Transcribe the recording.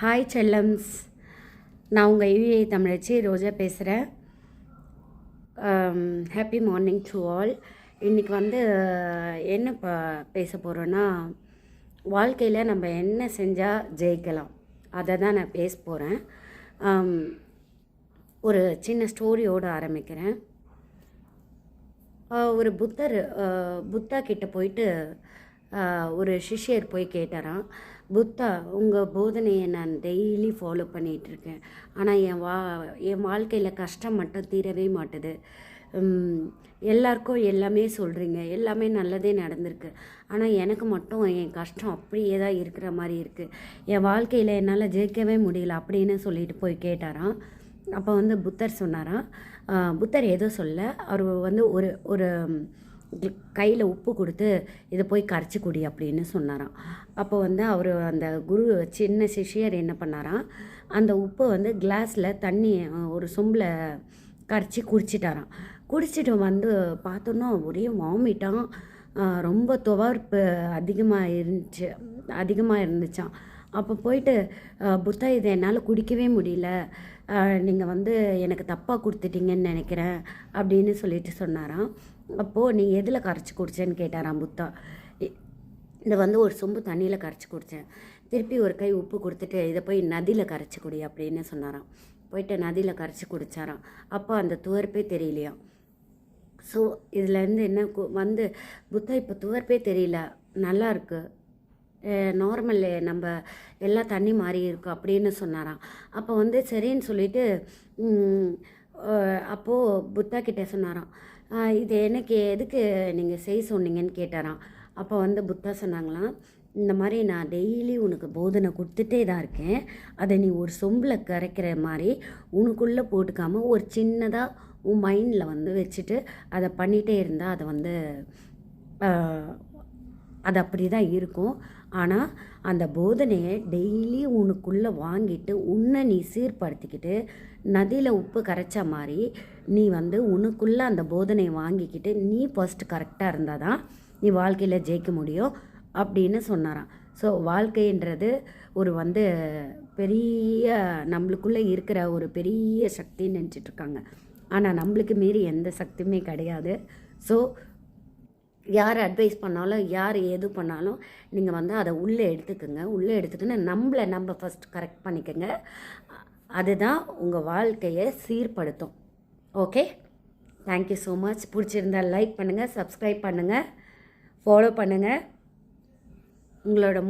Hi செல்லம்ஸ், நான் உங்கள் UA தமிழச்சி ரோஜா பேசுகிறேன். Happy morning to all. இன்றைக்கி என்ன பேச போகிறோன்னா, வாழ்க்கையில் நம்ம என்ன செஞ்சால் ஜெயிக்கலாம் அதை தான் நான் பேச போகிறேன். ஒரு சின்ன ஸ்டோரியோடு ஆரம்பிக்கிறேன். ஒரு புத்தா கிட்ட போயிட்டு ஒரு சிஷ்யர் போய் கேட்டாராம், புத்தா, உங்கள் போதனையை நான் டெய்லி ஃபாலோ பண்ணிகிட்ருக்கேன், ஆனால் என் வாழ்க்கையில் கஷ்டம் மட்டும் தீரவே மாட்டுது. எல்லாருக்கும் எல்லாமே சொல்கிறீங்க, எல்லாமே நல்லதே நடந்திருக்கு, ஆனால் எனக்கு மட்டும் என் கஷ்டம் அப்படியே தான் இருக்கிற மாதிரி இருக்குது. என் வாழ்க்கையில் என்னால் ஜெயிக்கவே முடியல அப்படின்னு சொல்லிட்டு போய் கேட்டாராம். அப்போ புத்தர் சொன்னாராம், புத்தர் ஏதோ சொல்ல, அவர் ஒரு ஒரு கையில் உப்பு கொடுத்து இதை போய் கரைச்சி குடி அப்படின்னு சொன்னாராம். அப்போ அவர் அந்த சின்ன சிஷ்யர் என்ன பண்ணாராம், அந்த உப்பை கிளாஸில் தண்ணி ஒரு சொம்பில் கரைச்சி குடிச்சிட்டாராம். குடிச்சிட்டு பார்த்தோன்னா ஒரே வாமிட்டான், ரொம்ப துவர்ப்பு அதிகமாக இருந்துச்சான். அப்போ போயிட்டு, புத்தா, இதை என்னால் குடிக்கவே முடியல, நீங்கள் எனக்கு தப்பாக கொடுத்துட்டீங்கன்னு நினைக்கிறேன் அப்படின்னு சொல்லிட்டு சொன்னாராம். அப்போது நீ எதில் கரைச்சி குடித்தேன்னு கேட்டாராம் புத்தா. இதை ஒரு சொம்பு தண்ணியில் கரைச்சி குடித்தேன். திருப்பி ஒரு கை உப்பு கொடுத்துட்டு இதை போய் நதியில் கரைச்சி குடி அப்படின்னு சொன்னாராம். போயிட்டு நதியில் கரைச்சி குடித்தாராம். அப்போ அந்த துவர்ப்பே தெரியலையாம். ஸோ இதுலேருந்து என்ன புத்தா, இப்போ துவர்ப்பே தெரியல, நல்லா இருக்குது, நார்மல், நம்ம எல்லா தண்ணி மாறி இருக்கும் அப்படின்னு சொன்னாராம். அப்போ சரின்னு சொல்லிட்டு அப்போது புத்தா கிட்டே சொன்னாராம், இது எனக்கு எதுக்கு நீங்கள் செய்ய சொன்னீங்கன்னு கேட்டாராம். அப்போ புத்தா சொன்னாங்களாம், இந்த மாதிரி நான் டெய்லி உனக்கு போதனை கொடுத்துட்டே தான் இருக்கேன், அதை நீ ஒரு சொம்பில் கரைக்கிற மாதிரி உனக்குள்ளே போட்டுக்காமல் ஒரு சின்னதாக உன் மைண்டில் வச்சுட்டு அதை பண்ணிகிட்டே இருந்தால் அது அப்படி தான் இருக்கும். ஆனால் அந்த போதனையை டெய்லி உனக்குள்ளே வாங்கிட்டு உன்னை நீ சீர்படுத்திக்கிட்டு நதியில் உப்பு கரைச்ச மாதிரி நீ உனக்குள்ளே அந்த போதனையை வாங்கிக்கிட்டு நீ ஃபஸ்ட்டு கரெக்டாக இருந்தால் தான் நீ வாழ்க்கையில் ஜெயிக்க முடியும் அப்படின்னு சொன்னாராம். ஸோ வாழ்க்கைன்றது ஒரு பெரிய நம்மளுக்குள்ளே இருக்கிற ஒரு பெரிய சக்தின்னு நினச்சிட்ருக்காங்க, ஆனால் நம்மளுக்கு மீறி எந்த சக்தியுமே கிடையாது. ஸோ யார் அட்வைஸ் பண்ணாலும் யார் எது பண்ணாலும் நீங்கள் அதை உள்ளே எடுத்துக்கின்னு நம்ம ஃபஸ்ட் கரெக்ட் பண்ணிக்கோங்க. அதுதான் உங்கள் வாழ்க்கையை சீர்படுத்தும். Okay, thank you so much. பிடிச்சிருந்தால் லைக் பண்ணுங்கள், சப்ஸ்கிரைப் பண்ணுங்கள், ஃபாலோ பண்ணுங்கள். உங்களோட